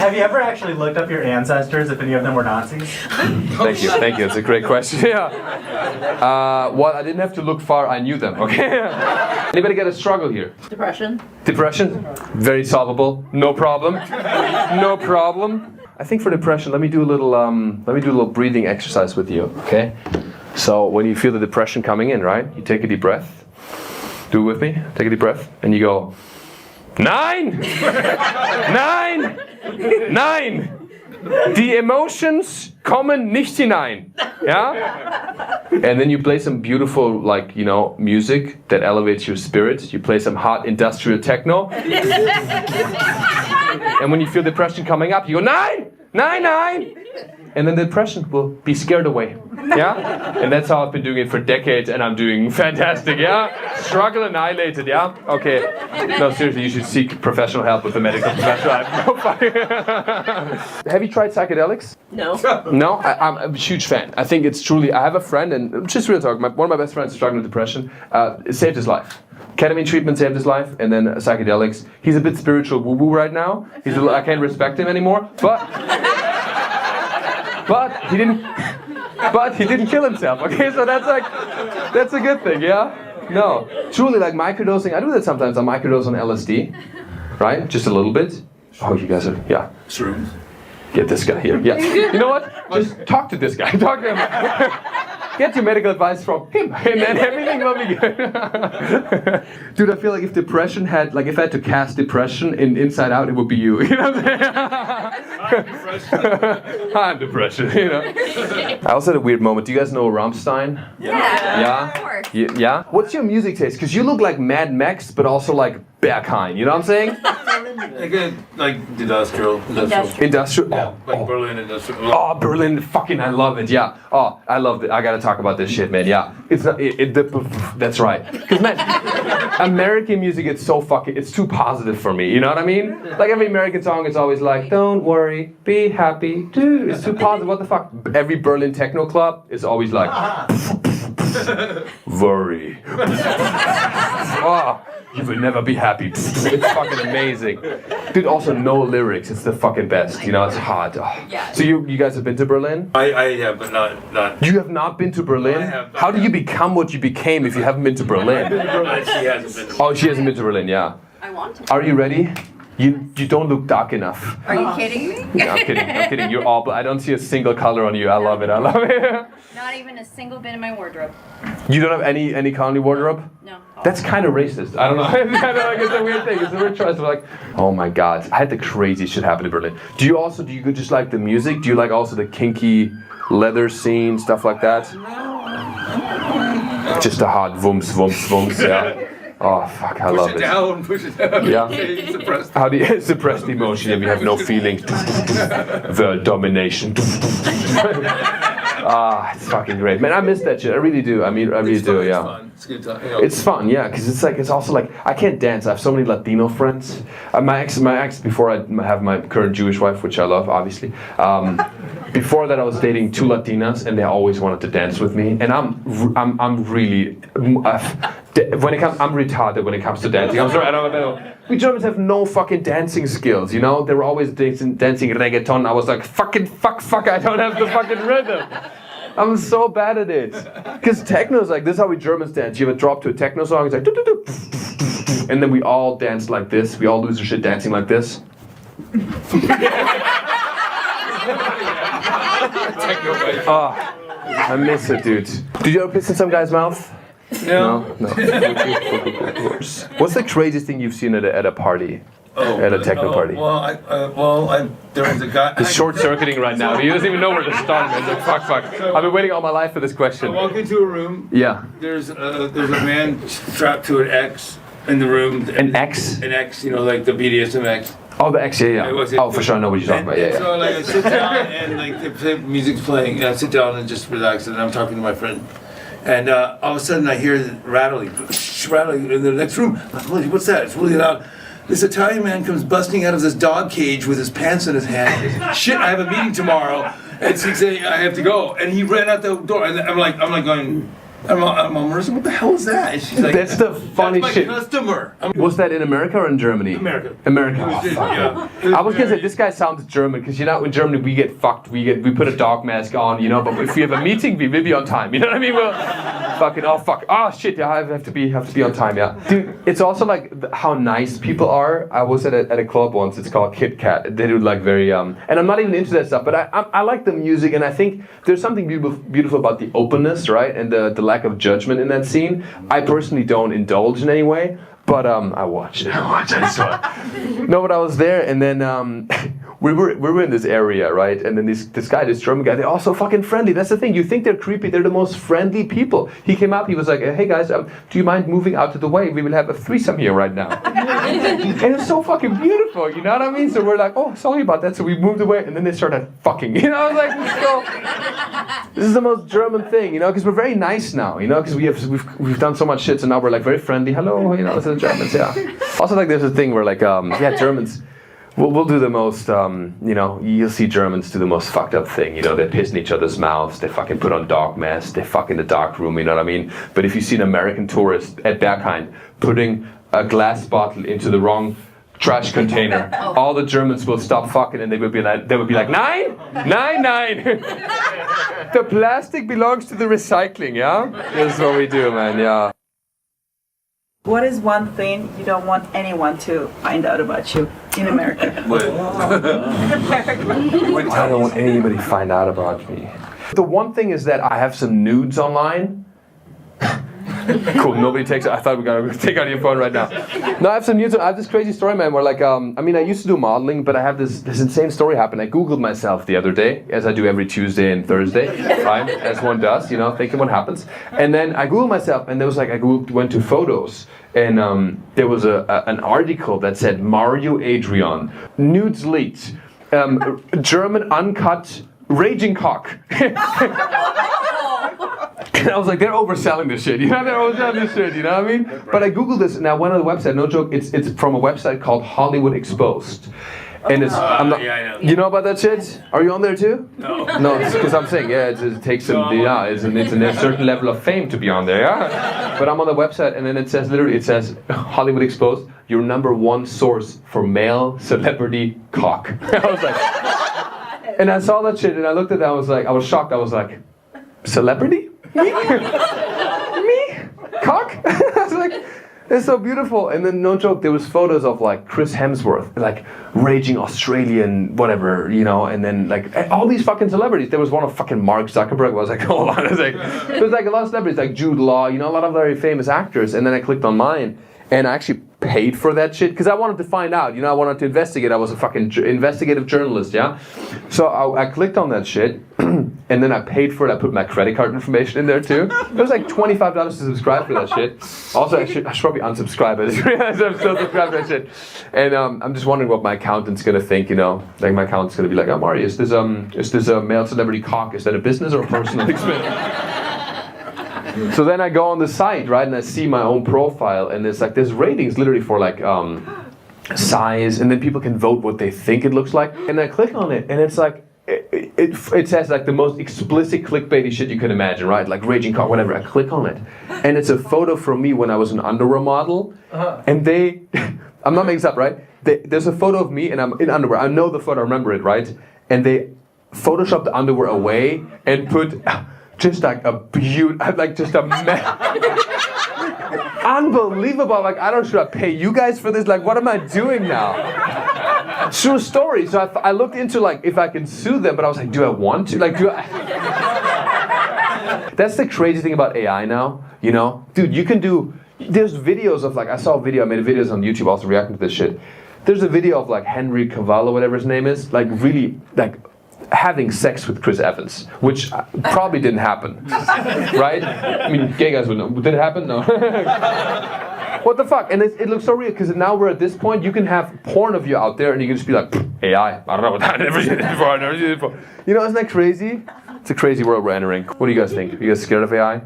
Have you ever actually looked up your ancestors if any of them were Nazis? Thank you. It's a great question. Yeah. Well, I didn't have to look far. I knew them. Okay. Anybody get a struggle here? Depression. Depression? Very solvable. No problem. No problem. I think for depression, let me do a little breathing exercise with you. Okay. So when you feel the depression coming in, right? You take a deep breath. Do it with me. Take a deep breath, and you go 9, 9, 9. Die Emotions kommen nicht hinein. Yeah? And then you play some beautiful, like, you know, music that elevates your spirit. You play some hot industrial techno. And when you feel depression coming up, you go 9, 9, 9. And then the depression will be scared away. Yeah? And that's how I've been doing it for decades, and I'm doing fantastic, yeah? Struggle annihilated, yeah? Okay. No, seriously, you should seek professional help with a medical professional. Have you tried psychedelics? No. No? I'm a huge fan. I think it's truly, I have a friend, and just real talk, one of my best friends is struggling with depression. It saved his life. Ketamine treatment saved his life, and then psychedelics. He's a bit spiritual woo-woo right now. I can't respect him anymore, but he didn't kill himself, okay? So that's a good thing, yeah? No. Truly, like microdosing, I do that sometimes. I microdose on LSD, right? Just a little bit. Oh, you guys are, yeah. Shrooms. Get this guy here, yes. You know what? Just talk to this guy, talk to him. Get your medical advice from him, and then everything will be good. Dude, I feel like if depression had, like if I had to cast depression in Inside Out, it would be you. You know what I'm saying? I'm depression, you know. I also had a weird moment. Do you guys know Rammstein? Yeah. Of course. Yeah? What's your music taste? Because you look like Mad Max, but also like Berghain, you know what I'm saying? Like industrial. Industrial? Yeah, like Berlin industrial. Oh, Berlin, fucking, I love it, yeah. Oh, I love it. I gotta talk about this shit, man, yeah. It's not, that's right. Because, man, American music, it's too positive for me, you know what I mean? Like every American song is always like, don't worry, be happy, dude. It's too positive, what the fuck? Every Berlin techno club is always like, worry. Oh, you will never be happy. It's fucking amazing. Dude, also no lyrics. It's the fucking best. You know, it's hard. Oh. Yeah. So you guys have been to Berlin? I have, but not. You have not been to Berlin? I have. How do you become what you became if you haven't been to Berlin? She hasn't been to Oh, she hasn't been to Berlin, yeah. I want to. Are you ready? You don't look dark enough. Are you kidding me? No, I'm kidding. You're all I don't see a single color on you. I love it. Not even a single bit in my wardrobe. You don't have any color in your wardrobe? No. That's kind of racist. I don't know. It's kind of like it's a weird thing. It's a weird choice. Like, oh my God, I had the craziest shit happen in Berlin. Do you just like the music? Do you like also the kinky leather scene, stuff like that? Just a hot vums, yeah. Oh fuck, I love it. Push it down. Yeah. How do you suppress the emotion if you have no feelings? World domination. It's fucking great, man. I miss that shit. I really do. I mean, I really do. Yeah. It's fun. It's good time. You know. It's fun, yeah, because it's also like I can't dance. I have so many Latino friends. My ex before I have my current Jewish wife, which I love, obviously. Before that, I was dating 2 Latinas, and they always wanted to dance with me. And I'm really I'm retarded when it comes to dancing. I'm sorry, I don't know. We Germans have no fucking dancing skills, you know? They were always dancing reggaeton. I was like, fuck, I don't have the fucking rhythm. I'm so bad at it. Because techno is like, this is how we Germans dance. You have a drop to a techno song, it's like, and then we all dance like this. We all lose our shit dancing like this. Oh, I miss it, dude. Did you ever piss in some guy's mouth? No. What's the craziest thing you've seen at a party? At a techno party? There was a guy. He's short-circuiting right now. He doesn't even know where to start. Man. He's like, fuck. I've been waiting all my life for this question. I walk into a room. Yeah. There's a man strapped to an X in the room. An X? An X, you know, like the BDSM X. Oh, the X, yeah. Oh, for sure, I know what you're talking about. Yeah. So like I sit down and like the music's playing, and I sit down and just relax, and I'm talking to my friend. And all of a sudden I hear rattling in the next room. I'm like, holy, what's that? It's really loud. This Italian man comes busting out of this dog cage with his pants in his hand. Shit, I have a meeting tomorrow at 6 a.m. I have to go. And he ran out the door. And I'm like going, I'm Marissa, what the hell is that? And she's like, That's the funny that's my shit. customer. Was that in America or in Germany? America. America. It was Oh, just- fuck. yeah. I was gonna say this guy sounds German because you know in Germany we get fucked. We put a dog mask on, you know. But if we have a meeting, we will be on time. You know what I mean? We'll fucking shit. Yeah, I have to be on time. Yeah, dude. It's also like how nice people are. I was at a club once. It's called Kit Kat. They do like very and I'm not even into that stuff. But I like the music and I think there's something beautiful about the openness, right? And the lack of judgment in that scene. I personally don't indulge in any way. But I watched it. I saw it. No, but I was there, and then we were in this area, right? And then this German guy, they're all so fucking friendly. That's the thing. You think they're creepy. They're the most friendly people. He came up. He was like, "Hey guys, do you mind moving out of the way? We will have a threesome here right now." And it's so fucking beautiful. You know what I mean? So we're like, "Oh, sorry about that." So we moved away, and then they started fucking. You know, I was like, this is the most German thing, you know, because we're very nice now, you know, because we've done so much shit, so now we're like very friendly. Hello, you know, it's the Germans, yeah. Also, like there's a thing where like, Germans, we'll do the most, you know, you'll see Germans do the most fucked up thing, you know, they piss in each other's mouths, they fucking put on dog masks, they fuck in the dark room, you know what I mean? But if you see an American tourist at Berghain putting a glass bottle into the wrong trash container, all the Germans will stop fucking and they would be like, nine. The plastic belongs to the recycling, yeah? This is what we do, man, yeah. What is one thing you don't want anyone to find out about you in America? I don't want anybody to find out about me. The one thing is that I have some nudes online. Cool, nobody takes it. I thought we were going to take out your phone right now. No, I have some news. I have this crazy story, man, where like, I used to do modeling, but I have this insane story happen. I Googled myself the other day, as I do every Tuesday and Thursday, right? As one does, you know, thinking what happens. And then I Googled myself, and there was like, went to photos, and there was an article that said, Mario Adrion, nudes leaked, German uncut, raging cock. I was like, they're overselling this shit, you know? They're overselling this shit, you know what I mean? But I Googled this, and I went on the website, no joke, it's from a website called Hollywood Exposed. And it's, yeah, I know. you know about that shit? Are you on there too? No. No, it's because I'm saying, yeah, it takes some, yeah, it's a certain level of fame to be on there, yeah? But I'm on the website, and then it says, Hollywood Exposed, your #1 source for male celebrity cock. I was like, and I saw that shit, and I looked at that, I was shocked, I was like, celebrity? Me? Me? Cock? I was like, it's so beautiful. And then, no joke, there was photos of like Chris Hemsworth, like raging Australian whatever, you know, and then like all these fucking celebrities. There was one of fucking Mark Zuckerberg. I was like, hold on a sec. There was like a lot of celebrities, like Jude Law, you know, a lot of very famous actors. And then I clicked on mine, and I actually paid for that shit because I wanted to find out, you know, I wanted to investigate. I was a fucking investigative journalist, yeah? So I clicked on that shit, and then I paid for it. I put my credit card information in there too. It was like $25 to subscribe for that shit. Also, I should probably unsubscribe. I just realized I'm still subscribed to that shit. And I'm just wondering what my accountant's gonna think, you know? Like my accountant's gonna be like, oh, Mario, is this a male celebrity cock? Is that a business or a personal expense? So then I go on the site, right, and I see my own profile, and there's ratings literally for like size, and then people can vote what they think it looks like. And I click on it, and it's like it says like the most explicit clickbaity shit you can imagine, right? Like raging cock, whatever. I click on it, and it's a photo from me when I was an underwear model, and they, I'm not making this up, right? There's a photo of me, and I'm in underwear. I know the photo, I remember it, right? And they photoshopped the underwear away and put. Just like a just a unbelievable. Like, should I pay you guys for this? Like, what am I doing now? True story. So I looked into like if I can sue them, but I was like, do I want to? Like, That's the crazy thing about AI now. You know, dude, you can do. There's videos of like I made videos on YouTube also reacting to this shit. There's a video of like Henry Cavill, whatever his name is, like really like. Having sex with Chris Evans, which probably didn't happen, right? I mean, gay guys would know. Did it happen? No. What the fuck? And it looks so real because now we're at this point. You can have porn of you out there, and you can just be like, AI. I don't know what that. I've never seen it before. I've never seen it before. You know, isn't that crazy? It's a crazy world we're entering. What do you guys think? Are you guys scared of AI?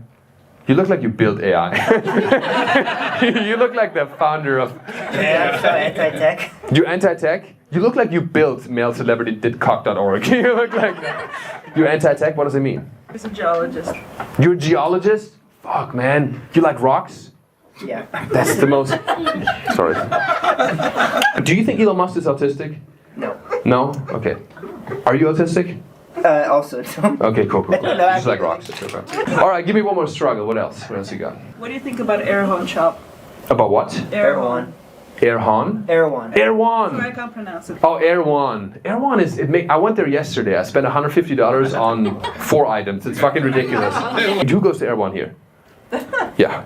You look like you built AI. You look like the founder of. Yeah, I'm so anti-tech. You're anti-tech? You look like you built mailcelebritydidcock.org. You look like that. You're anti-tech? What does it mean? I'm a geologist. You're a geologist? Fuck, man. You like rocks? Yeah. That's the most... Sorry. Do you think Elon Musk is autistic? No. No? Okay. Are you autistic? Also, no. Okay, cool. No, You just like rocks. Okay. All right, give me one more struggle. What else? What else you got? What do you think about air horn shop? About what? Erewhon. Erewhon? Erewhon. I Erewhon. can't pronounce it. Oh, Erewhon. Erewhon is. I went there yesterday. I spent $150 on 4 items. It's fucking ridiculous. Who goes to Erewhon here? Yeah.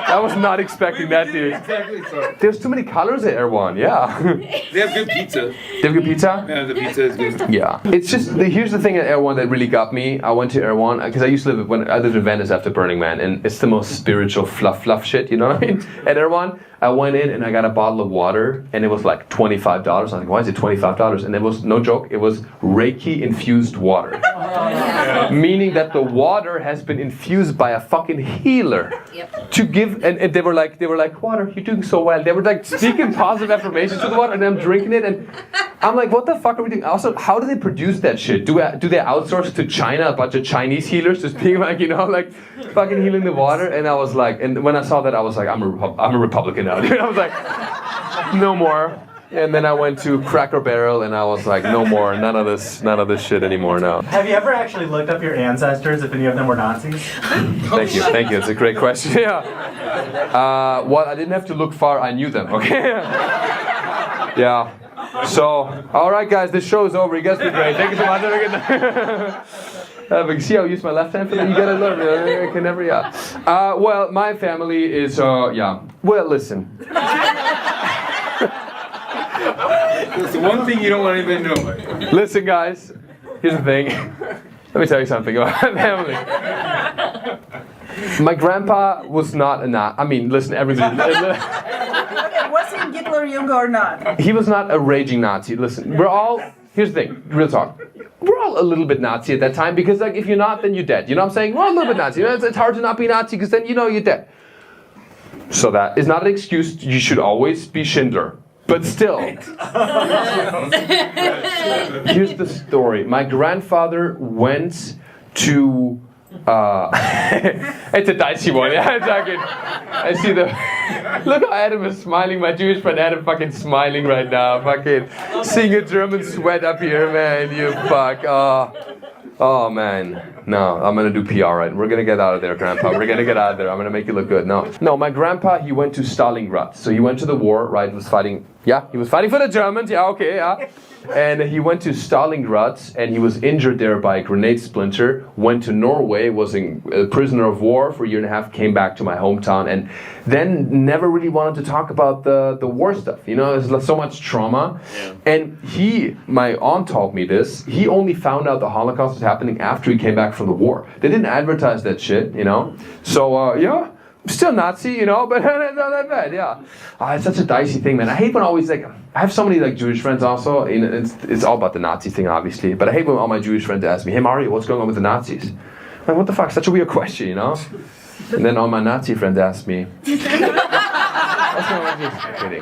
I was not expecting that, dude. Exactly so. There's too many colors at Erewhon. Yeah. They have good pizza. They have good pizza? Yeah, the pizza is good. Yeah. It's just, here's the thing at Erewhon that really got me. I went to Erewhon because I used to live, when I lived in Venice after Burning Man, and it's the most spiritual fluff shit, you know what I mean? At Erewhon, I went in and I got a bottle of water and it was like $25. I was like, why is it $25? And it was, no joke, it was Reiki infused water. Meaning that the water has been infused by a fucking healer. Yep. To give, and they were like, water, you're doing so well. They were like speaking positive affirmations to the water, and I'm drinking it, and I'm like, what the fuck are we doing? Also, how do they produce that shit? Do they outsource to China, a bunch of Chinese healers just being like, you know, like fucking healing the water? And I was like, and when I saw that, I was like, I'm a Republican now, dude. I was like, no more. And then I went to Cracker Barrel, and I was like, no more, none of this shit anymore now. Have you ever actually looked up your ancestors if any of them were Nazis? Thank you. It's a great question. Yeah. Well, I didn't have to look far. I knew them. Okay. Yeah. So, all right, guys, this show is over. You guys did great. Thank you so much. Have a good night. But you see how I use my left hand for that? You gotta learn. I can never. Yeah. Well, my family is. Yeah. Well, listen. That's the one thing you don't want anybody to know. Listen, guys. Here's the thing. Let me tell you something about my family. My grandpa was not a Nazi. I mean, listen, everybody. Okay, was he Hitler Jung or not? He was not a raging Nazi. Listen, we're all. Here's the thing. Real talk. We're all a little bit Nazi at that time because, like, if you're not, then you're dead. You know what I'm saying? We're all a little bit Nazi. You know, it's hard to not be Nazi because then you know you're dead. So that is not an excuse. You should always be Schindler. But still, here's the story. My grandfather went to, it's a dicey one, yeah, exactly. I see look how Adam is smiling, my Jewish friend Adam fucking smiling right now, fucking seeing a German sweat up here, man, you fuck, oh man. No, I'm gonna do PR right. We're gonna get out of there, Grandpa. We're gonna get out of there. I'm gonna make you look good. No, my grandpa, he went to Stalingrad. So he went to the war, right? He was fighting for the Germans. Yeah, okay, yeah. And he went to Stalingrad, and he was injured there by a grenade splinter. Went to Norway, was a prisoner of war for a year and a half. Came back to my hometown, and then never really wanted to talk about the war stuff. You know, there's so much trauma. Yeah. And my aunt told me this. He only found out the Holocaust was happening after he came back from the war. They didn't advertise that shit, you know. So yeah. Still Nazi, you know, but not that bad, yeah. It's such a dicey thing, man. I hate when always, like, I have so many, like, Jewish friends also. It's all about the Nazi thing, obviously. But I hate when all my Jewish friends ask me, hey, Mario, what's going on with the Nazis? I'm like, what the fuck? Such a weird question, you know? And then all my Nazi friends ask me, what's going on with you? Kidding.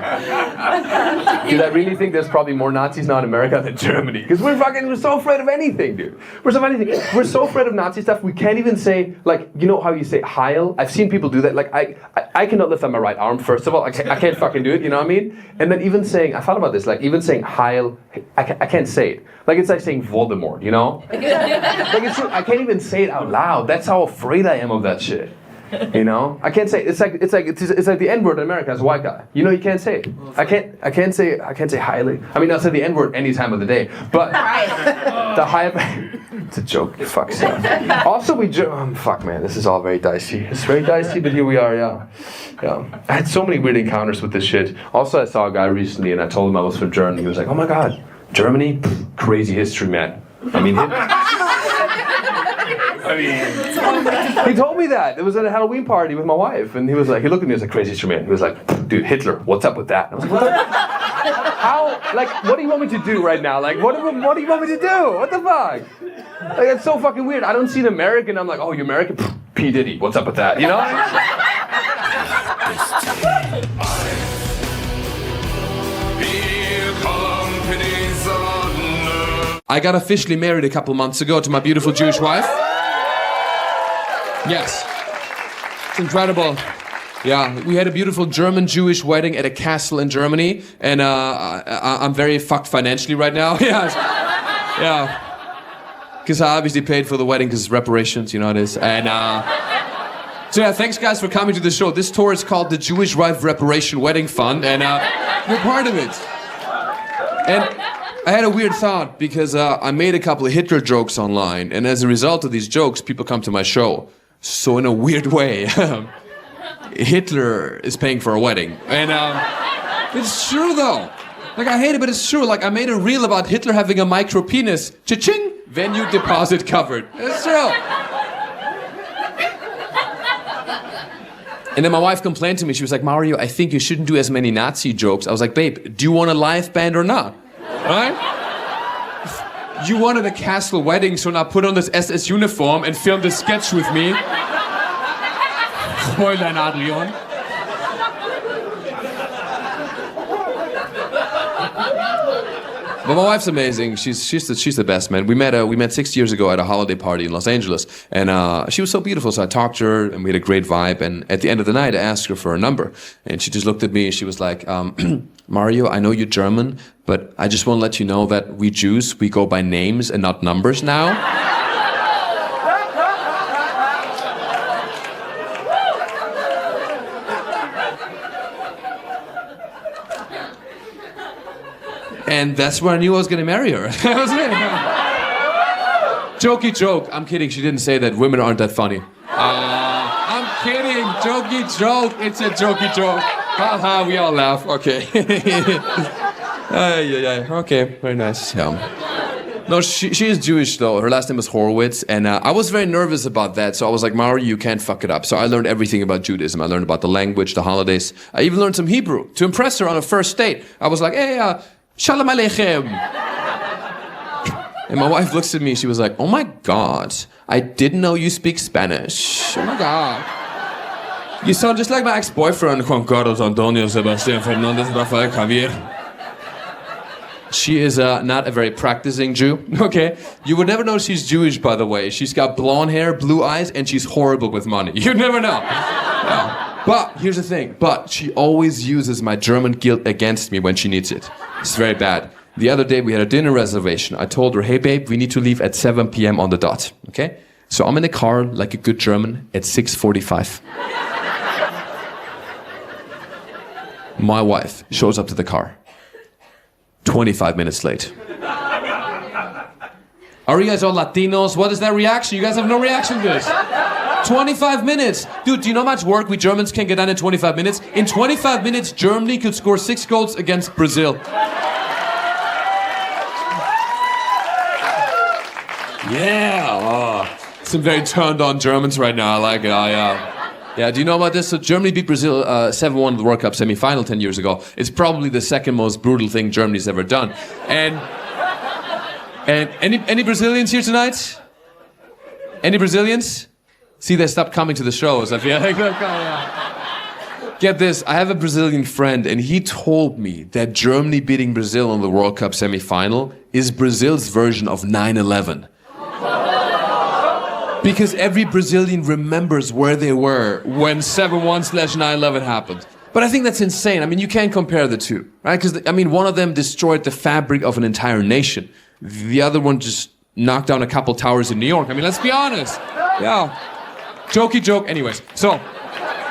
Dude, I really think there's probably more Nazis now in America than Germany. Because we're so afraid of anything, dude. We're so afraid of Nazi stuff, we can't even say, like, you know how you say Heil? I've seen people do that. Like, I cannot lift up my right arm, first of all. I can't fucking do it, you know what I mean? And then even saying, I thought about this, like, even saying Heil, I can't say it. Like, it's like saying Voldemort, you know? Like, it's true, I can't even say it out loud. That's how afraid I am of that shit. You know, I can't say it's like the N-word in America as a white guy. You know, you can't say it. I can't say highly. I mean, I'll say the N-word any time of the day. But the high, it's a joke. Fuck stuff. Also, fuck man, this is all very dicey. It's very dicey, but here we are. Yeah. I had so many weird encounters with this shit. Also, I saw a guy recently, and I told him I was from Germany. He was like, "Oh my god, Germany, crazy history, man." I mean. He told me that. It was at a Halloween party with my wife, and he was like, he looked at me as a crazy instrument. He was like, dude, Hitler, what's up with that? And I was like, what the how? Like, what do you want me to do right now? Like, what do you want me to do? What the fuck? Like, it's so fucking weird. I don't see an American. I'm like, oh, you American? P. Diddy, what's up with that? You know? I got officially married a couple months ago to my beautiful Jewish wife. Yes. It's incredible. Yeah, we had a beautiful German-Jewish wedding at a castle in Germany, and I'm very fucked financially right now. Yeah. Because I obviously paid for the wedding because reparations, you know it is. And so yeah, thanks guys for coming to the show. This tour is called the Jewish Wife Reparation Wedding Fund, and we're part of it. And I had a weird thought because I made a couple of Hitler jokes online, and as a result of these jokes, people come to my show. So in a weird way, Hitler is paying for a wedding. And it's true though. Like I hate it, but it's true. Like I made a reel about Hitler having a micro penis. Cha-ching! Venue deposit covered. It's true. And then my wife complained to me. She was like, Mario, I think you shouldn't do as many Nazi jokes. I was like, babe, do you want a live band or not? Right? You wanted a castle wedding, so now put on this SS uniform and film this sketch with me. Fräulein Adrion. But my wife's amazing. She's the best, man. We met 6 years ago at a holiday party in Los Angeles, and she was so beautiful. So I talked to her, and we had a great vibe. And at the end of the night, I asked her for her number, and she just looked at me, and she was like, Mario, I know you're German, but I just want to let you know that we Jews, we go by names and not numbers now. And that's where I knew I was going to marry her. That was it. Jokey joke. I'm kidding. She didn't say that women aren't that funny. I'm kidding. Jokey joke. It's a jokey joke. Haha, we all laugh. Okay. Okay, very nice. Yeah. No, she is Jewish though. Her last name is Horowitz, and I was very nervous about that. So I was like, Mario, you can't fuck it up. So I learned everything about Judaism. I learned about the language, the holidays. I even learned some Hebrew to impress her on a first date. I was like, hey, Shalom Aleichem. And my wife looks at me, she was like, oh my God, I didn't know you speak Spanish. Oh my God. You sound just like my ex-boyfriend, Juan Carlos Antonio Sebastian Fernandez Rafael Javier. She is not a very practicing Jew, okay? You would never know she's Jewish, by the way. She's got blonde hair, blue eyes, and she's horrible with money. You'd never know. Yeah. But here's the thing, she always uses my German guilt against me when she needs it. It's very bad. The other day we had a dinner reservation. I told her, hey babe, we need to leave at 7 p.m. on the dot, okay? So I'm in the car like a good German at 6:45. My wife shows up to the car. 25 minutes late. Are you guys all Latinos? What is that reaction? You guys have no reaction to this. 25 minutes. Dude, do you know how much work we Germans can get done in 25 minutes? In 25 minutes, Germany could score 6 goals against Brazil. Yeah. Oh, some very turned on Germans right now. I like it. Yeah, do you know about this? So Germany beat Brazil 7-1 in the World Cup semi-final 10 years ago. It's probably the second most brutal thing Germany's ever done. And any Brazilians here tonight? Any Brazilians? See, they stopped coming to the shows. I feel like, get this, I have a Brazilian friend, and he told me that Germany beating Brazil in the World Cup semi-final is Brazil's version of 9/11. Because every Brazilian remembers where they were when 7/1/9/11 happened. But I think that's insane. I mean, you can't compare the two, right? Because, I mean, one of them destroyed the fabric of an entire nation. The other one just knocked down a couple towers in New York. I mean, let's be honest. Yeah. Jokey joke. Anyways, so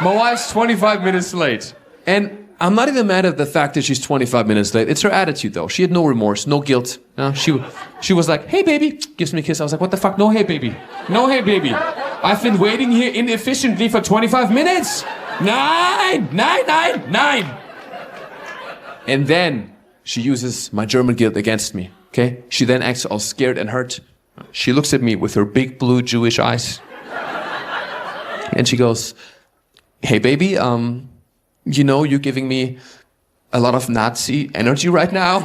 my wife's 25 minutes late. And I'm not even mad at the fact that she's 25 minutes late. It's her attitude, though. She had no remorse, no guilt. She was like, hey, baby. Gives me a kiss. I was like, what the fuck? No, hey, baby. No, hey, baby. I've been waiting here inefficiently for 25 minutes. 9. And then she uses my German guilt against me, okay? She then acts all scared and hurt. She looks at me with her big blue Jewish eyes. And she goes, hey, baby, you know you're giving me a lot of Nazi energy right now.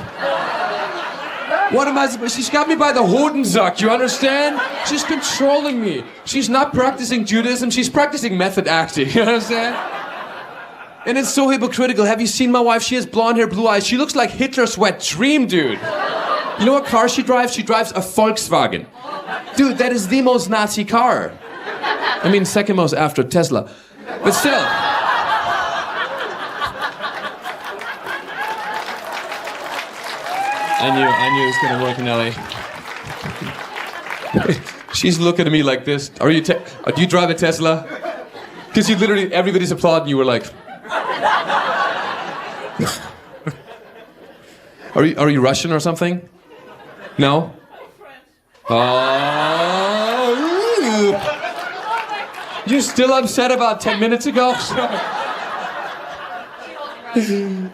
What am I supposed? She's got me by the Hodensack, you understand? She's controlling me. She's not practicing Judaism, she's practicing method acting, you understand? And it's so hypocritical. Have you seen my wife? She has blonde hair, blue eyes. She looks like Hitler's wet dream, dude. You know what car she drives? She drives a Volkswagen. Dude, that is the most Nazi car. I mean, second most after Tesla. But still. I knew it was gonna work in LA. She's looking at me like this. Do you drive a Tesla? Because you literally, everybody's applauding. You were like, are you Russian or something? No. You still upset about 10 minutes ago?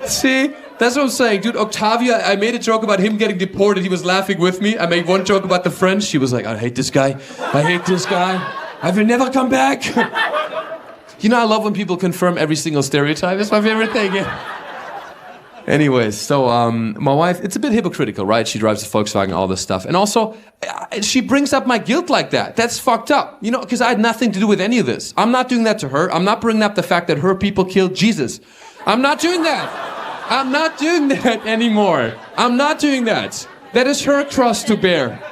See? That's what I'm saying, dude. Octavia, I made a joke about him getting deported. He was laughing with me. I made one joke about the French. She was like, I hate this guy. I will never come back. You know, I love when people confirm every single stereotype. That's my favorite thing. Yeah. Anyways, so my wife, it's a bit hypocritical, right? She drives a Volkswagen, all this stuff. And also, she brings up my guilt like that. That's fucked up. You know, because I had nothing to do with any of this. I'm not doing that to her. I'm not bringing up the fact that her people killed Jesus. I'm not doing that. I'm not doing that anymore. I'm not doing that. That is her cross to bear.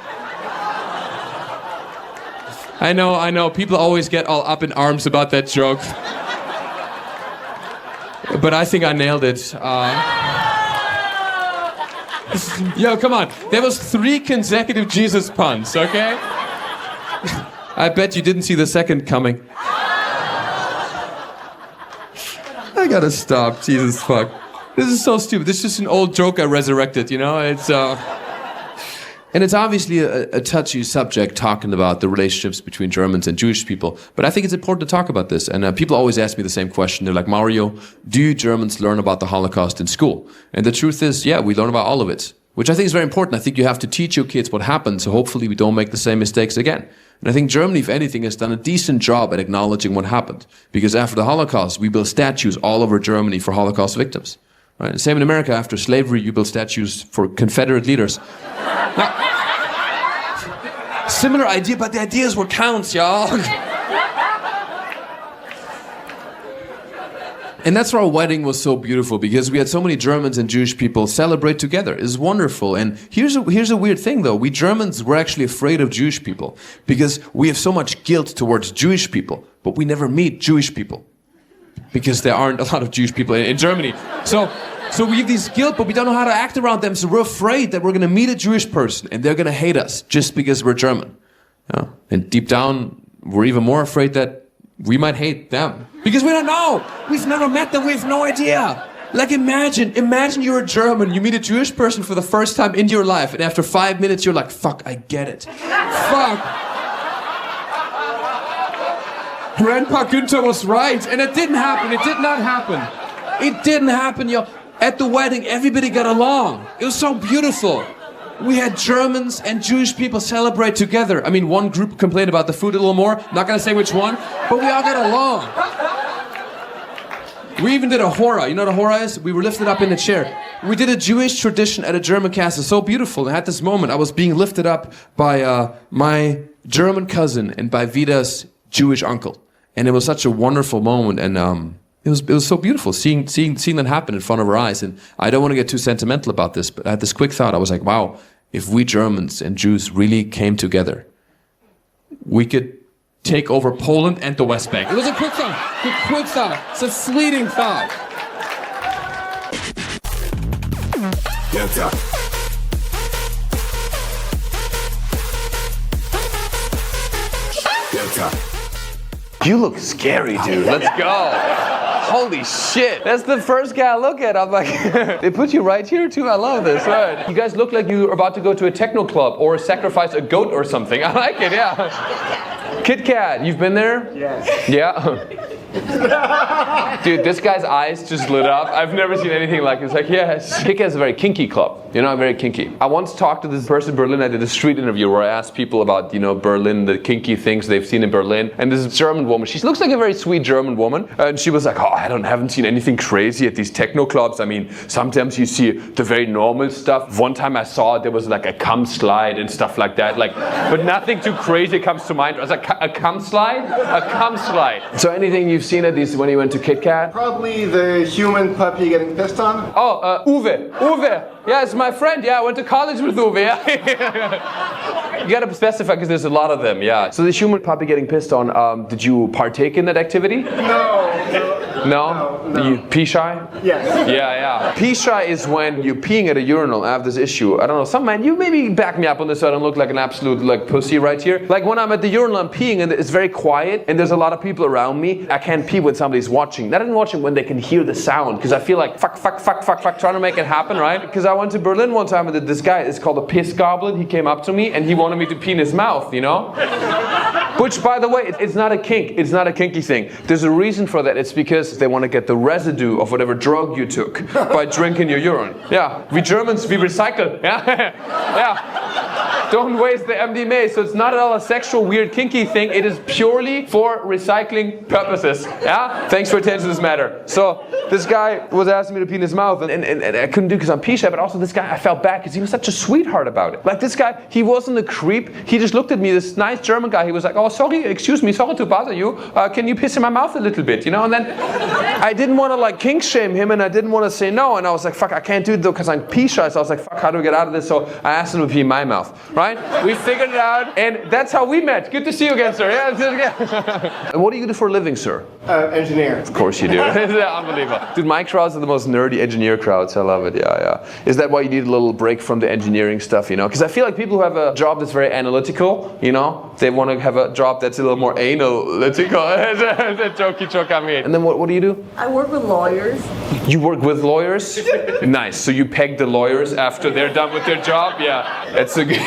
I know. People always get all up in arms about that joke. But I think I nailed it. Yo, come on. There was 3 consecutive Jesus puns, okay? I bet you didn't see the second coming. I gotta stop. Jesus fuck. This is so stupid. This is just an old joke I resurrected, you know? And it's obviously a touchy subject, talking about the relationships between Germans and Jewish people. But I think it's important to talk about this. And people always ask me the same question. They're like, Mario, do you Germans learn about the Holocaust in school? And the truth is, yeah, we learn about all of it, which I think is very important. I think you have to teach your kids what happened, so hopefully we don't make the same mistakes again. And I think Germany, if anything, has done a decent job at acknowledging what happened. Because after the Holocaust, we built statues all over Germany for Holocaust victims. Right? And same in America, after slavery, you build statues for Confederate leaders. Now, similar idea, but the idea is what counts, y'all. And that's why our wedding was so beautiful, because we had so many Germans and Jewish people celebrate together. It's wonderful. And here's a weird thing, though. We Germans were actually afraid of Jewish people because we have so much guilt towards Jewish people, but we never meet Jewish people because there aren't a lot of Jewish people in Germany. So we have this guilt, but we don't know how to act around them. So we're afraid that we're going to meet a Jewish person and they're going to hate us just because we're German. Yeah? And deep down, we're even more afraid that we might hate them because we don't know. We've never met them. We have no idea. Like imagine you're a German. You meet a Jewish person for the first time in your life, and after 5 minutes, you're like, "Fuck, I get it. Fuck." Grandpa Günther was right, and it didn't happen. It did not happen. It didn't happen, yo. At the wedding, everybody got along. It was so beautiful. We had Germans and Jewish people celebrate together. I mean, one group complained about the food a little more. Not gonna say which one, but we all got along. We even did a hora. You know what a hora is? We were lifted up in the chair. We did a Jewish tradition at a German castle. So beautiful. And at this moment, I was being lifted up by my German cousin and by Vida's Jewish uncle. And it was such a wonderful moment. And it was so beautiful seeing that happen in front of our eyes. And I don't want to get too sentimental about this, but I had this quick thought. I was like, wow, if we Germans and Jews really came together, we could take over Poland and the West Bank. It was a quick thought. It's a fleeting thought. You look scary, dude. Let's go. Holy shit. That's the first guy I look at. I'm like, they put you right here too? I love this. Right. You guys look like you're about to go to a techno club or sacrifice a goat or something. I like it, yeah. Kit Kat, you've been there? Yes. Yeah? Dude, this guy's eyes just lit up. I've never seen anything like it. It's like, yes. Kit Kat is a very kinky club. You know, very kinky. I once talked to this person in Berlin. I did a street interview where I asked people about, you know, Berlin, the kinky things they've seen in Berlin. And this German woman, she looks like a very sweet German woman. And she was like, oh, I haven't seen anything crazy at these techno clubs. I mean, sometimes you see the very normal stuff. One time I saw there was like a cum slide and stuff like that. Like, but nothing too crazy comes to mind. I was like, a cum slide? A cum slide. So anything you've seen at these when you went to Kit Kat? Probably the human puppy getting pissed on. Oh, Uwe. Yeah, it's my friend. Yeah, I went to college with Uwe. Yeah. You gotta specify because there's a lot of them, yeah. So the human puppy getting pissed on, did you partake in that activity? No? You pee shy? Yes. Yeah. Pee shy is when you're peeing at a urinal. I have this issue. I don't know, some man, you maybe back me up on this so I don't look like an absolute like pussy right here. Like when I'm at the urinal, I'm peeing and it's very quiet and there's a lot of people around me. I can't pee when somebody's watching. Not even watching when they can hear the sound because I feel like fuck, trying to make it happen, right? Because I went to Berlin one time and this guy is called a piss goblin. He came up to me and he wanted me to pee in his mouth, you know? Which, by the way, it's not a kink. It's not a kinky thing. There's a reason for that. It's because they want to get the residue of whatever drug you took by drinking your urine. Yeah, we Germans, we recycle. Yeah. Don't waste the MDMA. So it's not at all a sexual, weird, kinky thing. It is purely for recycling purposes. Yeah. Thanks for attention to this matter. So this guy was asking me to pee in his mouth, and I couldn't do because I'm pee shy. But also this guy, I felt bad because he was such a sweetheart about it. Like this guy, he wasn't a creep. He just looked at me. This nice German guy. He was like, "Oh, sorry, excuse me, sorry to bother you. Can you piss in my mouth a little bit?" You know. And then I didn't want to like kink shame him, and I didn't want to say no. And I was like, "Fuck, I can't do it though because I'm pee shy." So I was like, "Fuck, how do we get out of this?" So I asked him to pee in my mouth. Right? We figured it out, and that's how we met. Good to see you again, sir. Yeah. And what do you do for a living, sir? Engineer. Of course you do. It's unbelievable. Dude, my crowds are the most nerdy engineer crowds. I love it. Yeah. Is that why you need a little break from the engineering stuff, you know? Because I feel like people who have a job that's very analytical, you know, they want to have a job that's a little more analytical. Jokey joke, I mean. And then what do you do? I work with lawyers. You work with lawyers? Nice. So you peg the lawyers after they're done with their job? Yeah. That's a good...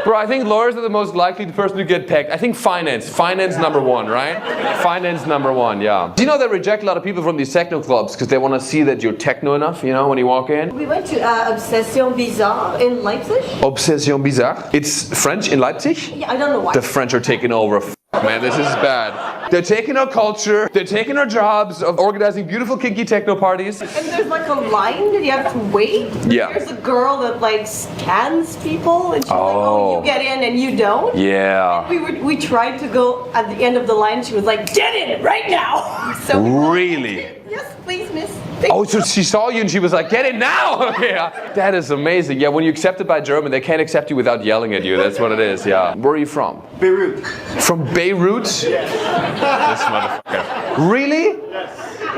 Bro, I think lawyers are the most likely person to get pegged. I think finance. Finance number one, right? Finance number one, yeah. Do you know they reject a lot of people from these techno clubs because they want to see that you're techno enough, you know, when you walk in? We went to Obsession Bizarre in Leipzig. Obsession Bizarre? It's French in Leipzig? Yeah, I don't know why. The French are taking over. Man, this is bad. They're taking our culture, they're taking our jobs of organizing beautiful kinky techno parties. And there's like a line that you have to wait. Yeah. There's a girl that like scans people and she's like, oh, you get in and you don't. Yeah. We tried to go at the end of the line. She was like, get in right now. So really? Yes, please, miss. Oh, so she saw you and she was like, get it now! Okay, that is amazing. Yeah, when you're accepted by German, they can't accept you without yelling at you. That's what it is, yeah. Where are you from? Beirut. From Beirut? Yes. This motherfucker. Really? Yes.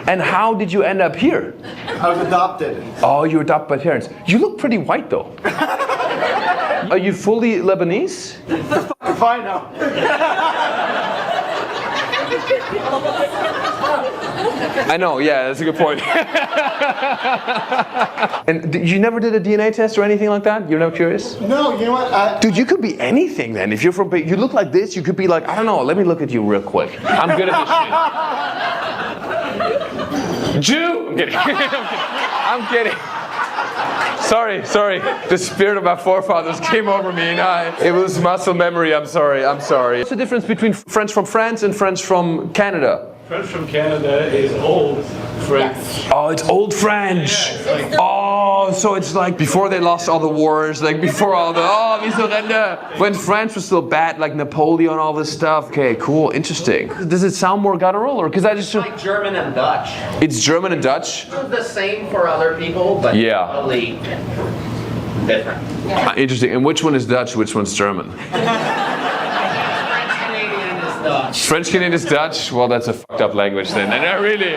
And how did you end up here? I was adopted. Oh, you were adopted by parents. You look pretty white though. Are you fully Lebanese? Fine now. I know, yeah, that's a good point. And you never did a DNA test or anything like that? You're never curious? No, you know what? Dude, you could be anything then. If you're from, you look like this, you could be like, I don't know, let me look at you real quick. I'm good at this shit. Jew! I'm kidding. I'm kidding. Sorry. The spirit of my forefathers came over me and it was muscle memory, I'm sorry. What's the difference between French from France and French from Canada? French from Canada is old French. Yes. Oh, it's old French. Oh, so it's like before they lost all the wars, like before all the, when French was still bad, like Napoleon, all this stuff. Okay, cool, interesting. Does it sound more guttural, or because I just like German and Dutch. It's German and Dutch. It's the same for other people, but totally different. Interesting. And which one is Dutch? Which one's German? French Canadian is Dutch. Well, that's a fucked up language then. And I really,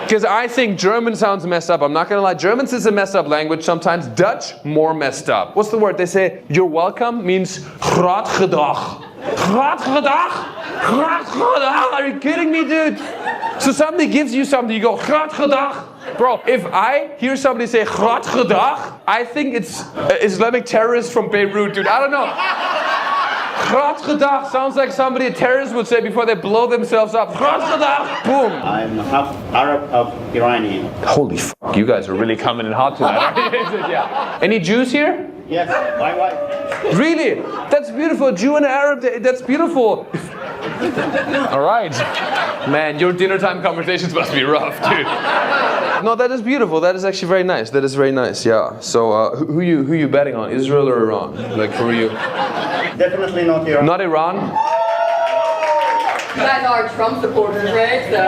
because I think German sounds messed up. I'm not gonna lie. German is a messed up language sometimes. Dutch, more messed up. What's the word? They say you're welcome means graag gedaan. Graag gedaan? Graag gedaan? Are you kidding me, dude? So somebody gives you something, you go graag gedaan. Bro, if I hear somebody say graag gedaan, I think it's Islamic terrorists from Beirut, dude. I don't know. Graag gedaan sounds like somebody a terrorist would say before they blow themselves up. Graag gedaan! Boom! I'm half Arab of Iranian. Holy fuck, you guys are really coming in hot tonight. Yeah. Any Jews here? Yes, my wife. Really? That's beautiful. A Jew and an Arab, that's beautiful. All right. Man, your dinner time conversations must be rough, dude. No, that is beautiful. That is actually very nice. That is very nice, yeah. So who you betting on? Israel or Iran? Like, who are you? Definitely not Iran. Not Iran? You guys are Trump supporters, right? So.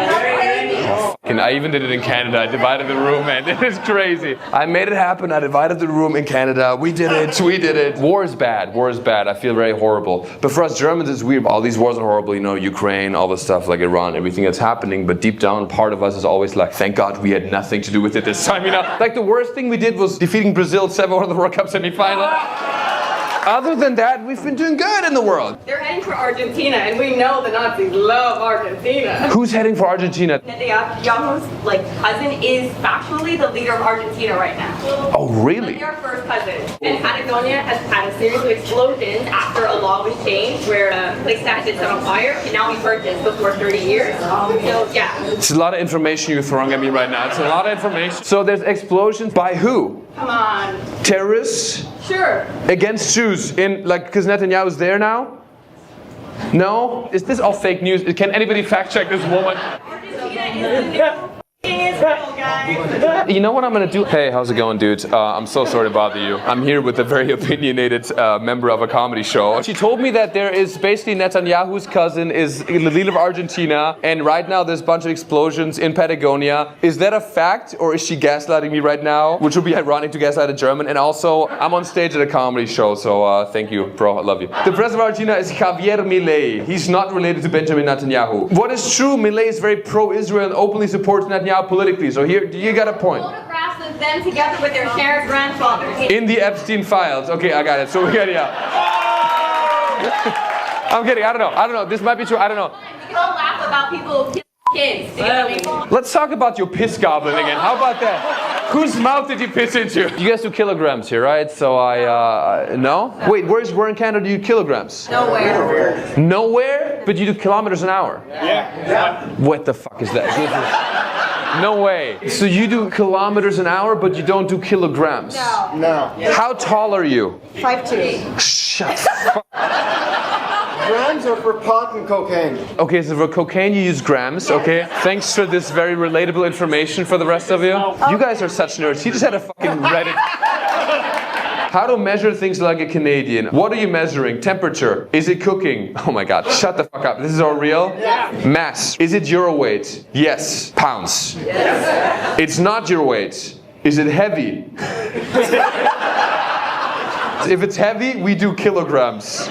I even did it in Canada. I divided the room, man. It is crazy. I made it happen. I divided the room in Canada. We did it. We did it. War is bad. War is bad. I feel very horrible. But for us Germans, it's weird. All these wars are horrible. You know, Ukraine, all this stuff, like Iran, everything that's happening. But deep down, part of us is always like, thank God we had nothing to do with it this time. You know, like the worst thing we did was defeating Brazil 7-1 in the World Cup semi-final. Other than that, we've been doing good in the world. They're heading for Argentina, and we know the Nazis love Argentina. Who's heading for Argentina? Netanyahu's cousin is factually the leader of Argentina right now. Oh, really? They're first cousin. And Patagonia has had a series of explosions after a law was changed where a place that had been set on fire can now be purchased before 30 years. So, yeah. It's a lot of information you're throwing at me right now. It's a lot of information. So there's explosions by who? Come on. Terrorists? Sure. Against Jews, because Netanyahu's there now? No? Is this all fake news? Can anybody fact check this woman? Argentina is the new Israel, guys. You know what I'm gonna do? Hey, how's it going, dude? I'm so sorry to bother you. I'm here with a very opinionated member of a comedy show. She told me that there is basically Netanyahu's cousin is the leader of Argentina, and right now there's a bunch of explosions in Patagonia. Is that a fact, or is she gaslighting me right now? Which would be ironic to gaslight a German. And also, I'm on stage at a comedy show, so thank you, bro. I love you. The president of Argentina is Javier Milei. He's not related to Benjamin Netanyahu. What is true? Milei is very pro-Israel and openly supports Netanyahu politically. So here, you got a point. Photographs of them together with their shared grandfathers. In the Epstein files. Okay, I got it. So we got it, yeah. I'm kidding. I don't know. This might be true. I don't know. We can all laugh about people kids. Let's talk about your piss goblin again. How about that? Whose mouth did you piss into? You guys do kilograms here, right? So no? Wait, where in Canada do you do kilograms? Nowhere. Nowhere? But you do kilometers an hour? Yeah. What the fuck is that? No way. So you do kilometers an hour, but you don't do kilograms? No. How tall are you? 5'2". Shut the Grams are for pot and cocaine. Okay, so for cocaine you use grams, okay? Thanks for this very relatable information for the rest of you. You guys are such nerds. He just had a fucking Reddit. How to measure things like a Canadian. What are you measuring? Temperature. Is it cooking? Oh my god, shut the fuck up. This is all real? Yeah. Mass. Is it euro weight? Yes. Pounds. Yes. It's not your weight. Is it heavy? If it's heavy, we do kilograms.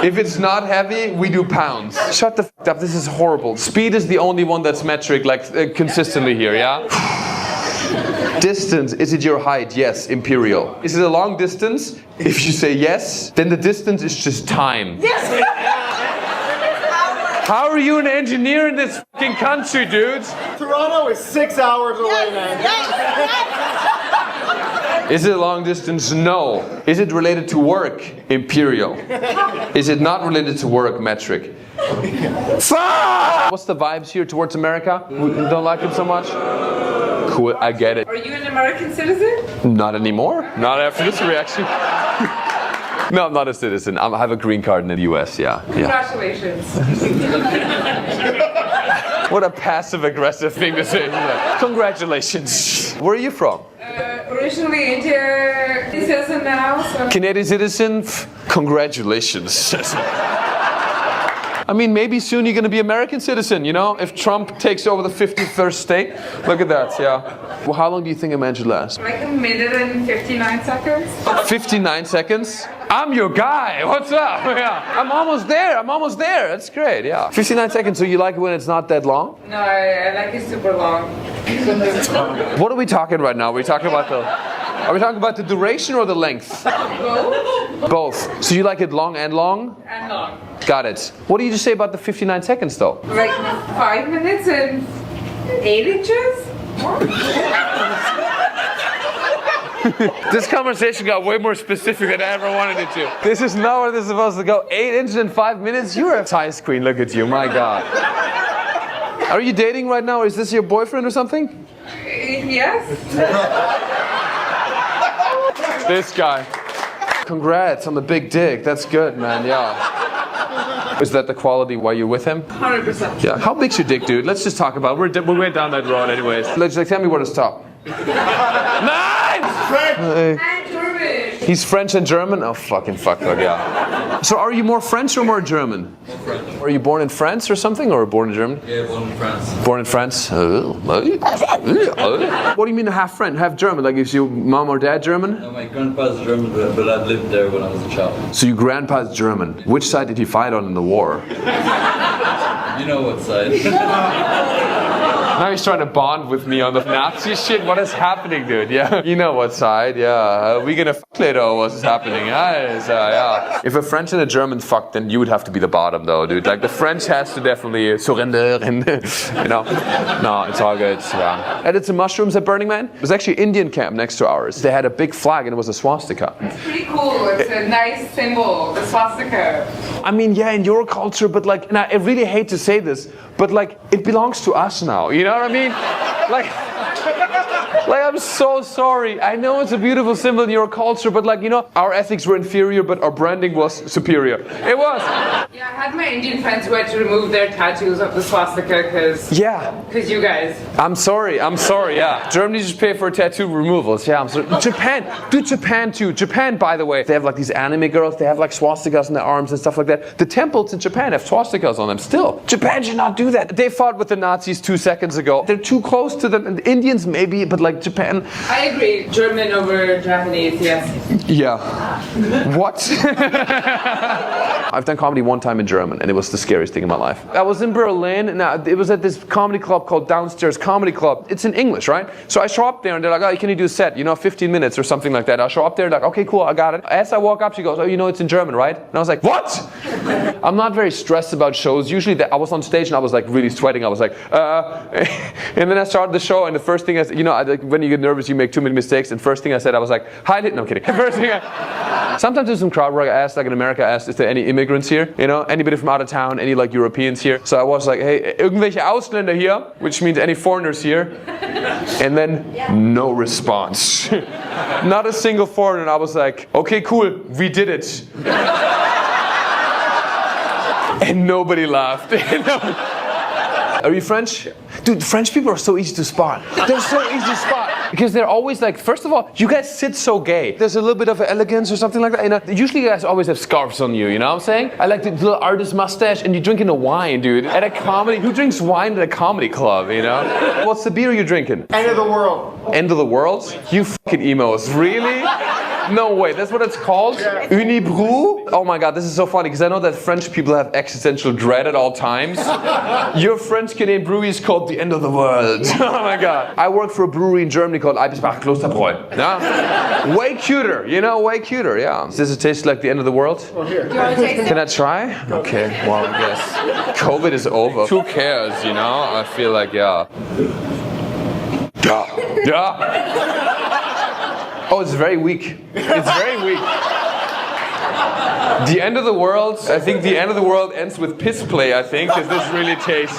If it's not heavy, we do pounds. Shut the fuck up, this is horrible. Speed is the only one that's metric, like consistently here, yeah? Distance, is it your height? Yes, imperial. Is it a long distance? If you say yes, then the distance is just time. Yes! How are you an engineer in this fucking country, dude? Toronto is 6 hours away, man. Is it a long distance? No. Is it related to work? Imperial. Is it not related to work? Metric. Fuck! What's the vibes here towards America? We don't like it so much? Cool, I get it. Are you an American citizen? Not anymore. Not after this reaction. No, I'm not a citizen. I have a green card in the US, yeah. Congratulations. What a passive-aggressive thing to say. Congratulations. Where are you from? Originally India citizen now, so... Canadian citizen? Congratulations. I mean, maybe soon you're going to be American citizen, you know? If Trump takes over the 51st state. Look at that, yeah. Well, how long do you think a man should last? Like a minute and 59 seconds. 59 seconds? I'm your guy. What's up? Yeah. I'm almost there. That's great, yeah. 59 seconds, so you like it when it's not that long? No, I like it super long. What are we talking about now? Are we talking about the duration or the length? Both. Both. So you like it long and long? And long. Got it. What do you just say about the 59 seconds though? Like 5 minutes and 8 inches? This conversation got way more specific than I ever wanted it to. This is not where this is supposed to go. 8 inches in 5 minutes? You're a size queen, look at you, my god. Are you dating right now, or is this your boyfriend or something? Yes. This guy. Congrats on the big dick, that's good, man, yeah. Is that the quality while you're with him? 100%. Yeah, how big's your dick, dude? Let's just talk about it. We went down that road anyways. Let's tell me where to stop. 9! And Jordan. He's French and German? Oh, fuck, yeah. So are you more French or more German? More French. Are you born in France or something, or born in Germany? Yeah, born in France. Born in France? What do you mean half French, half German? Like is your mom or dad German? No, my grandpa's German, but I lived there when I was a child. So your grandpa's German. Which side did he fight on in the war? You know what side. Now he's trying to bond with me on the Nazi shit. What is happening, dude? Yeah, you know what side? Yeah, we gonna fuck later? Or what's happening? Yeah. If a French and a German fuck, then you would have to be the bottom, though, dude. Like the French has to definitely surrender, and you know. No, it's all good. Yeah. I did some mushrooms at Burning Man. It was actually an Indian camp next to ours. They had a big flag, and it was a swastika. It's pretty cool. It's a nice symbol, the swastika. I mean, yeah, in your culture, but like, and I really hate to say this, but like, it belongs to us now. You know what I mean? Like, I'm so sorry. I know it's a beautiful symbol in your culture, but like, you know, our ethics were inferior, but our branding was superior. It was. Yeah, I had my Indian friends who had to remove their tattoos of the swastika because you guys. I'm sorry, yeah. Germany just pay for tattoo removals, yeah, I'm sorry. Japan too. Japan, by the way, they have like these anime girls, they have like swastikas on their arms and stuff like that. The temples in Japan have swastikas on them still. Japan should not do that. They fought with the Nazis 2 seconds ago. They're too close to them. And the Indians maybe, but like Japan. I agree. German over Japanese, yes. Yeah. What? I've done comedy one time in German, and it was the scariest thing in my life. I was in Berlin, and it was at this comedy club called Downstairs Comedy Club. It's in English, right? So I show up there, and they're like, oh, can you do a set? You know, 15 minutes or something like that. I show up there, like, okay, cool, I got it. As I walk up, she goes, oh, you know, it's in German, right? And I was like, what? I'm not very stressed about shows. Usually, I was on stage, and I was like really sweating. I was like, and then I started the show, and the first thing I said, you know, when you get nervous, you make too many mistakes. And first thing I said, I was like, hi, no, I'm kidding. First thing sometimes there's some crowd work. I asked, like in America, I asked, is there any immigrants here? You know, anybody from out of town, any like Europeans here? So I was like, hey, irgendwelche Ausländer hier? Which means any foreigners here? And then no response. Not a single foreigner. And I was like, okay, cool, we did it. And nobody laughed. Are you French? Dude, French people are so easy to spot. They're so easy to spot. Because they're always like, first of all, you guys sit so gay. There's a little bit of elegance or something like that. You know, usually you guys always have scarves on you, you know what I'm saying? I like the little artist mustache, and you're drinking a wine, dude. At a comedy, who drinks wine at a comedy club, you know? What's the beer you're drinking? End of the world. End of the world? You fucking emos, really? No way, that's what it's called? Yeah. Unibrew? Oh my god, this is so funny, because I know that French people have existential dread at all times. Your French-Canadian brewery is called the End of the World. Oh my god. I work for a brewery in Germany called Eibisbach Klosterbräu. Yeah? Way cuter, you know, way cuter, yeah. Does it taste like the end of the world? Oh, here. Can I try? Okay, well, I guess. COVID is over. Who cares, you know? I feel like, yeah. Oh, it's very weak. It's very weak. The end of the world, I think the end of the world ends with piss play, I think, because this really tastes.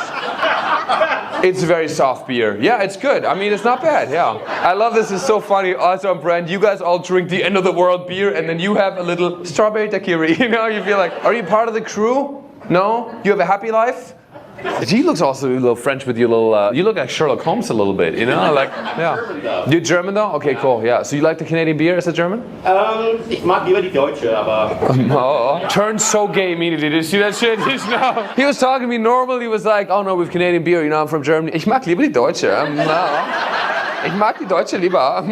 It's very soft beer. Yeah, it's good. I mean, it's not bad, yeah. I love this, it's so funny. Also on brand, you guys all drink the end of the world beer, and then you have a little strawberry daiquiri, you know? You feel like, are you part of the crew? No? You have a happy life? He looks also a little French with your little, you look like Sherlock Holmes a little bit, you know? Like, yeah. You're German though? Okay, cool, yeah. So you like the Canadian beer? Is it German? Ich mag lieber die Deutsche, aber... Oh, turned so gay immediately. Did you see that shit? No. He was talking to me normal. He was like, oh no, we have Canadian beer, you know, I'm from Germany. Ich mag lieber die Deutsche. No. Ich mag die Deutsche lieber.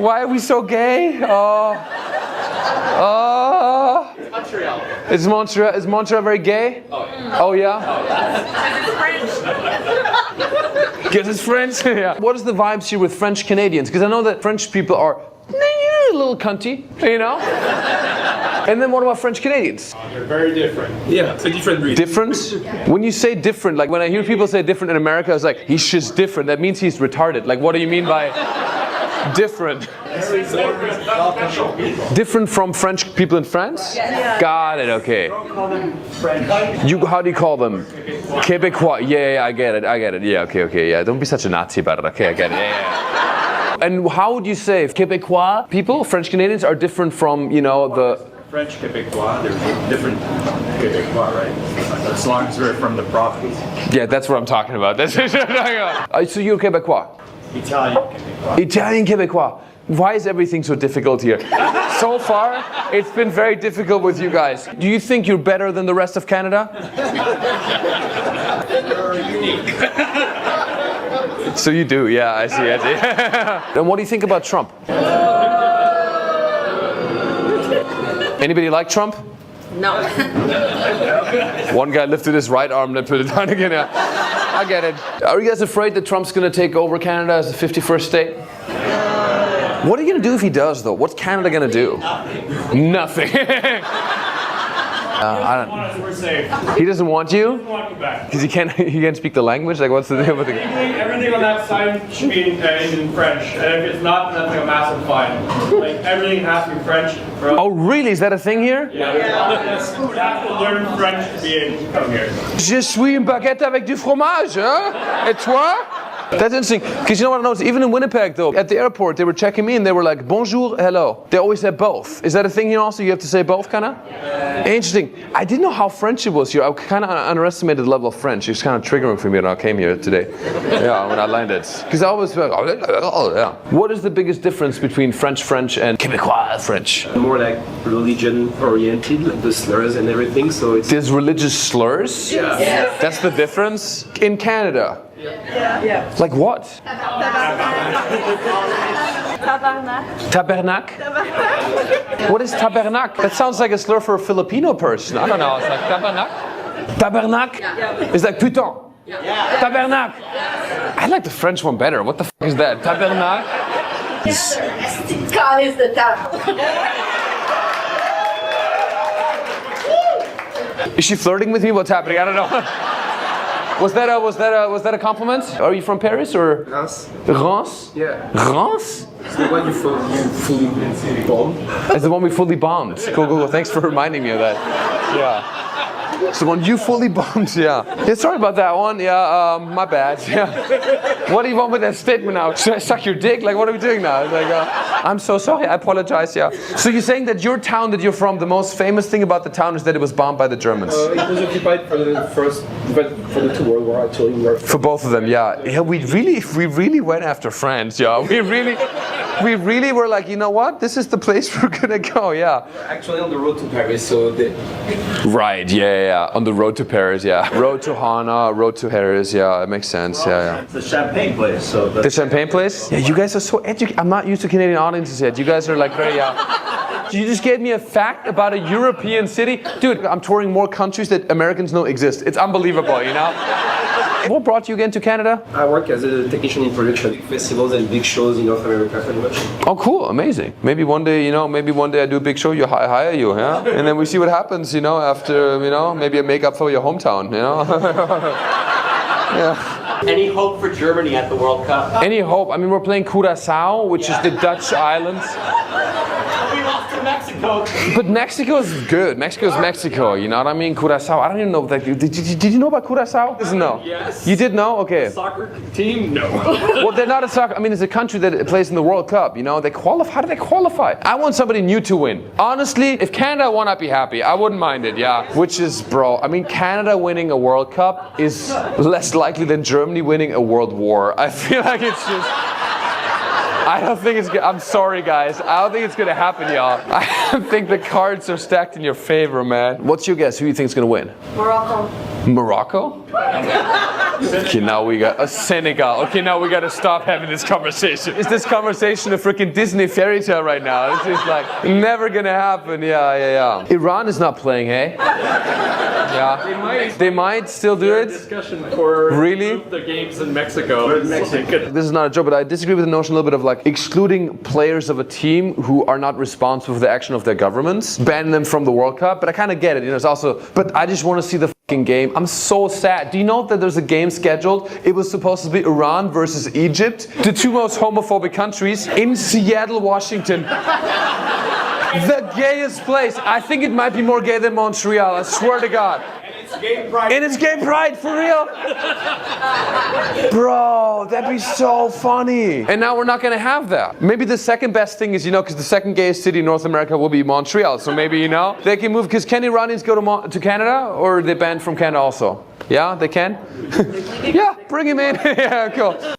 Why are we so gay? Oh. Oh. Montreal. Is Montreal very gay? Oh yeah? Because it's French? Yeah. What is the vibes here with French Canadians? Because I know that French people are a little cunty, you know? And then what about French Canadians? They're very different. Yeah, it's a different breed. Different? When you say different, like when I hear people say different in America, it's like, he's just different. That means he's retarded. Like, what do you mean by different? Different from French people in France? Yes. Got it, okay. How do you call them? Québécois. Yeah, I get it. Yeah, okay, yeah. Don't be such a Nazi about it, okay, I get it. Yeah. And how would you say Québécois people, French Canadians, are different from, you know, the... French Québécois, they're different Québécois, right? As long as we're from the province. Yeah, that's what I'm talking about. That's what I'm talking about. So you're Québécois? Italian Québécois. Italian Québécois. Why is everything so difficult here? So far, it's been very difficult with you guys. Do you think you're better than the rest of Canada? So you do, yeah, I see. And what do you think about Trump? Anybody like Trump? No. One guy lifted his right arm and put it down again. Yeah. I get it. Are you guys afraid that Trump's going to take over Canada as the 51st state? What are you going to do if he does, though? What's Canada going to do? Nothing. I don't. He doesn't want you? Because he can't speak the language? Like, what's the deal with it? Everything on that sign should be in French, and if it's not, that's like a massive fine. Like, everything has to be French. Oh, really? Is that a thing here? Yeah. You have to learn French to be able to come here. Je suis une baguette avec du fromage, hein? Et toi? That's interesting, because you know what I noticed? Even in Winnipeg, though, at the airport, they were checking me and they were like, bonjour, hello. They always said both. Is that a thing here also? You have to say both, kind of? Yeah. Interesting. I didn't know how French it was here. I kind of underestimated the level of French. It was kind of triggering for me when I came here today. Yeah, when I landed. Because I always felt, oh, yeah. What is the biggest difference between French and Québécois French? More like religion-oriented, like the slurs and everything, so it's... There's religious slurs? Yeah. Yes. That's the difference? In Canada? Yeah. Like what? Tabarnak. Tabernac? What is tabernac? That sounds like a slur for a Filipino person. I don't know. It's like tabernac? Tabernac? Yeah. It's like putain. Yeah. Tabernac. I like the French one better. What the f is that? Tabernac? God is the top. Is she flirting with me? What's happening? I don't know. Was that a compliment? Are you from Paris or? Reims. Reims? Yeah. Reims? It's the one you fully bombed. It's the one we fully bombed. Cool. Thanks for reminding me of that. Yeah. It's the one you fully bombed. Yeah. Sorry about that one. Yeah. My bad. Yeah. What do you want with that statement now? Should I suck your dick? Like, what are we doing now? It's like, I'm so sorry. I apologize. Yeah. So you're saying that your town that you're from, the most famous thing about the town is that it was bombed by the Germans? It was occupied for the two World War actually. For both of them, yeah. Yeah. We really went after France. Yeah. We really were like, you know what? This is the place we're gonna go. Yeah. We're actually on the road to Paris, so Right. Yeah. On the road to Paris. Yeah. Road to Hana. Road to Paris. Yeah. It makes sense. Yeah. It's the champagne place. So the champagne place? Yeah. You guys are so educated. I'm not used to Canadian audiences yet. You guys are like very. You just gave me a fact about a European city, dude. I'm touring more countries that Americans know exist. It's unbelievable, you know. What brought you again to Canada? I work as a technician in production, big festivals and big shows in North America, pretty much. Oh, cool, amazing. Maybe one day, I do a big show, I hire you, yeah? And then we see what happens, after, maybe I make up for your hometown, Yeah. Any hope for Germany at the World Cup? Any hope? I mean, we're playing Curaçao, which is the Dutch islands. We lost to Mexico. But Mexico is good. Mexico is Mexico. You know what I mean? Curaçao. I don't even know. Did you know about Curaçao? No. Yes. You did know? Okay. Soccer team? No. Well, they're not a soccer. I mean, it's a country that plays in the World Cup. They qualify. How do they qualify? I want somebody new to win. Honestly, if Canada won, I'd be happy. I wouldn't mind it. Yeah. Which is, bro. I mean, Canada winning a World Cup is less likely than Germany winning a World War. I feel like it's just. I don't think it's. I'm sorry, guys. I don't think it's gonna happen, y'all. I think the cards are stacked in your favor, man. What's your guess? Who do you think is gonna win? Morocco. Morocco? Okay, now we got Senegal. Okay, now we gotta stop having this conversation. Is this conversation a freaking Disney fairy tale right now? This is like never gonna happen. Yeah. Iran is not playing, hey? Yeah. They might still do it. Discussion for really the games in Mexico. This is not a joke, but I disagree with the notion a little bit of like excluding players of a team who are not responsible for the action of their governments, banning them from the World Cup. But I kind of get it. It's also. But I just want to see the fucking game. I'm so sad. Do you know that there's a game scheduled? It was supposed to be Iran versus Egypt, the two most homophobic countries, in Seattle, Washington. The gayest place. I think it might be more gay than Montreal. I swear to God. And it's gay pride, for real? Bro, that'd be so funny. And now we're not gonna have that. Maybe the second best thing is, because the second gayest city in North America will be Montreal. So maybe, they can move, because can Iranians go to Canada, or are they banned from Canada also? Yeah, they can? Yeah, bring him in. Yeah, cool.